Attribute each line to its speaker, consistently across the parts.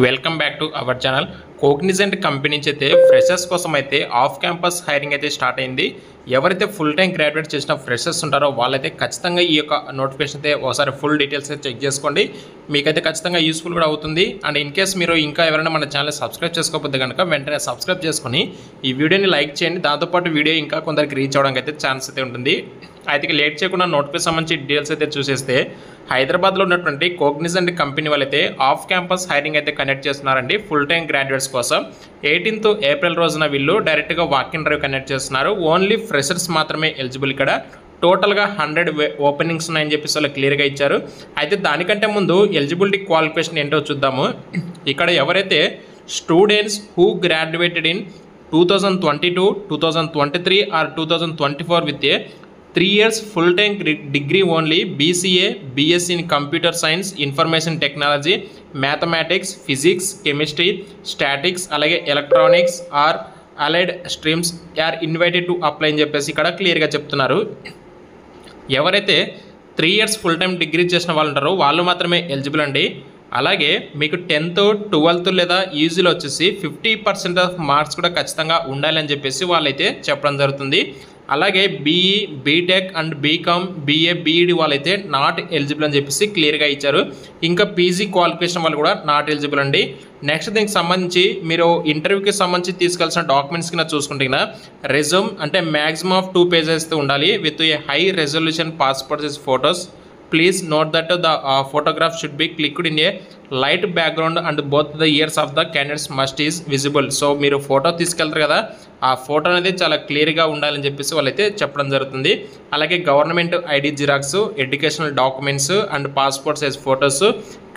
Speaker 1: Welcome back to our channel. Cognizant company నుంచి అయితే freshers కోసం అయితే ఆఫ్ క్యాంపస్ హైరింగ్ అయితే స్టార్ట్ అయింది. ఎవరైతే ఫుల్ టైం గ్రాడ్యుయేట్ చేసిన ఫ్రెషర్స్ ఉంటారో వాళ్ళైతే ఖచ్చితంగా ఈ యొక్క నోటిఫికేషన్ అయితే ఒకసారి ఫుల్ డీటెయిల్స్ అయితే చెక్ చేసుకోండి. మీకైతే ఖచ్చితంగా యూస్ఫుల్ కూడా అవుతుంది. అండ్ ఇన్ కేస్ మీరు ఇంకా ఎవరైనా మన ఛానల్ సబ్స్క్రైబ్ చేసుకోకపోతే కనుక వెంటనే సబ్స్క్రైబ్ చేసుకొని ఈ వీడియోని లైక్ చేయండి. దాంతోపాటు వీడియో ఇంకా కొందరికి రీచ్ అవ్వడానికి అయితే ఛాన్స్ అయితే ఉంటుంది. అయితే లేట్ చేయకుండా నోటిఫికేషన్ సంబంధించి డీటెయిల్స్ అయితే చూసేస్తే హైదరాబాద్లో ఉన్నటువంటి కోగ్నిజెంట్ కంపెనీ వాళ్ళైతే ఆఫ్ క్యాంపస్ హైరింగ్ అయితే కండక్ట్ చేస్తున్నారండి. ఫుల్ టైం గ్రాడ్యుయేట్స్ కోసం 18th ఏప్రిల్ రోజున వీళ్ళు డైరెక్ట్గా వాక్ ఇన్ డ్రైవ్ కండక్ట్ చేస్తున్నారు. ఓన్లీ ఫ్రెషర్స్ మాత్రమే ఎలిజిబుల్. ఇక్కడ టోటల్గా 100 ఓపెనింగ్స్ ఉన్నాయని చెప్పేసి వాళ్ళు క్లియర్గా ఇచ్చారు. అయితే దానికంటే ముందు ఎలిజిబిలిటీ క్వాలిఫికేషన్ ఏంటో చూద్దాము. ఇక్కడ ఎవరైతే students who graduated in 2022, 2023 or 2024 with a 3 years full time degree only, BCA, BSc in computer science, information technology, mathematics, physics, chemistry, statics, అలాగే electronics or allied streams are invited to apply అని చెప్పేసి ఇక్కడ క్లియర్గా చెప్తున్నారు. ఎవరైతే 3 years full time degree చేసిన వాళ్ళు ఉంటారో వాళ్ళు మాత్రమే ఎలిజిబుల్ అండి. అలాగే మీకు 10th, 12th లేదా యూజీలో వచ్చేసి 50% ఆఫ్ మార్క్స్ కూడా ఖచ్చితంగా ఉండాలని చెప్పేసి వాళ్ళైతే చెప్పడం జరుగుతుంది. అలాగే BE, BTech and BCom, BA, BEd వాళ్ళైతే నాట్ ఎలిజిబుల్ అని చెప్పేసి క్లియర్గా ఇచ్చారు. ఇంకా పీజీ క్వాలిఫికేషన్ వాళ్ళు కూడా నాట్ ఎలిజిబుల్ అండి. నెక్స్ట్ దీనికి సంబంధించి మీరు ఇంటర్వ్యూకి సంబంధించి తీసుకెళ్సిన డాక్యుమెంట్స్ కింద చూసుకుంటే రెజ్యూమ్ అంటే మ్యాక్సిమం ఆఫ్ 2 pages ఉండాలి with a high resolution passport size photos. Please note that the photograph should be clicked in a light background and both the ears of the candidates must is visible. So మీరు photo తీసుకెళ్తారు కదా, ఆ photo అనేది చాలా క్లియర్గా ఉండాలని చెప్పేసి వాళ్ళైతే చెప్పడం జరుగుతుంది. అలాగే government ID xerox, educational documents and passport size photos.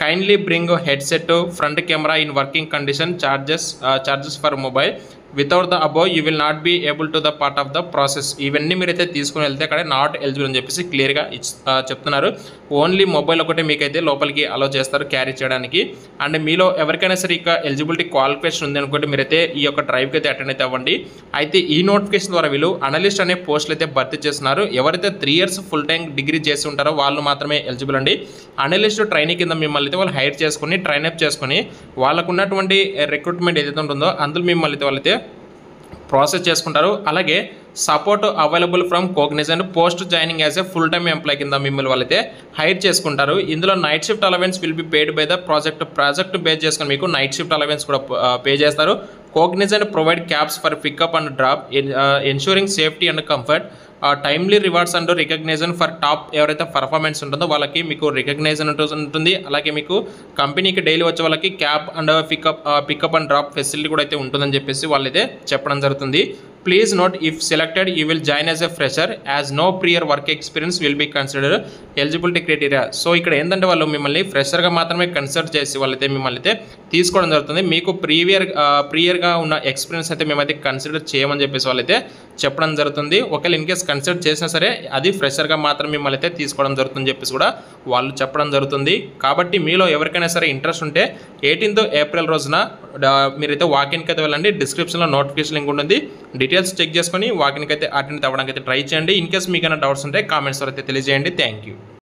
Speaker 1: Kindly bring headset, front camera in working condition, charges for mobile. Without the above you will not be able to the part of the process. ఇవన్నీ మీరైతే తీసుకుని వెళ్తే అక్కడ not eligible అని చెప్పేసి క్లియర్గా చెప్తున్నారు. Only mobile ఒకటే మీకైతే లోపలికి అలో చేస్తారు క్యారీ చేయడానికి. అండ్ మీలో ఎవరికైనా సరే ఇక ఎలిజిబిలిటీ క్వాలిఫికేషన్ ఉంది అనుకుంటే మీరైతే ఈ యొక్క డ్రైవ్కి అయితే అటెండ్ అయితే అవ్వండి. అయితే ఈ నోటిఫికేషన్ ద్వారా వీళ్ళు అనలిస్ట్ అనే పోస్టులు అయితే భర్తీ చేస్తున్నారు. ఎవరైతే 3 years ఫుల్ టైం డిగ్రీ చేసి ఉంటారో వాళ్ళు మాత్రమే ఎలిజిబుల్ అండి. అనలిస్ట్ ట్రైనింగ్ కింద మిమ్మల్ని అయితే వాళ్ళు హైర్ చేసుకుని ట్రైన్అప్ చేసుకుని వాళ్ళకు ఉన్నటువంటి రిక్రూట్మెంట్ ఏదైతే ఉంటుందో అందులో మిమ్మల్ని అయితే వాళ్ళైతే ప్రాసెస్ చేసుకుంటారు. అలాగే support available from Cognizant post joining as a full time employee కింద మిమ్మల్ని వాళ్ళైతే హైర్ చేసుకుంటారు. ఇందులో night shift allowance will be paid by the project base చేసుకుని మీకు నైట్ షిఫ్ట్ అలవెన్స్ కూడా పే చేస్తారు. Cognizant provide cabs for pickup and drop, ensuring safety and comfort. Timely rewards and recognition for top ఎవరైతే performance ఉంటుందో వాళ్ళకి మీకు recognition ఉంటుంది. అలాగే మీకు కంపెనీకి డైలీ వచ్చే వాళ్ళకి cab and pickup and drop facility కూడా అయితే ఉంటుందని చెప్పేసి వాళ్ళైతే చెప్పడం జరుగుతుంది. Please note, if selected you will join as a fresher as no prior work experience will be considered eligibility criteria. So ఇక్కడ ఏంటంటే వాళ్ళు మిమ్మల్ని ఫ్రెషర్గా మాత్రమే కన్సిడర్ చేసి వాళ్ళైతే మిమ్మల్ని అయితే తీసుకోవడం జరుగుతుంది. మీకు ప్రియర్గా ఉన్న ఎక్స్పీరియన్స్ అయితే మేమైతే కన్సిడర్ చేయమని చెప్పేసి వాళ్ళైతే చెప్పడం జరుగుతుంది. ఒకవేళ ఇన్ కేస్ కన్సిడర్ చేసినా సరే అది ఫ్రెషర్గా మాత్రం మిమ్మల్ని అయితే తీసుకోవడం జరుగుతుందని చెప్పేసి కూడా వాళ్ళు చెప్పడం జరుగుతుంది. కాబట్టి మీలో ఎవరికైనా సరే ఇంట్రెస్ట్ ఉంటే 18th ఏప్రిల్ రోజున మీరైతే వాకిన్కి అయితే వెళ్ళండి. డిస్క్రిప్షన్లో నోటిఫికేషన్ లింక్ ఉంటుంది. డీటెయిల్స్ చెక్ చేసుకొని వాకిన్కి అయితే అటెండ్ అవ్వడానికి అయితే ట్రై చేయండి. ఇన్ కేస్ మీకైనా డౌట్స్ ఉంటే కామెంట్స్ అయితే తెలియజేయండి. Thank you.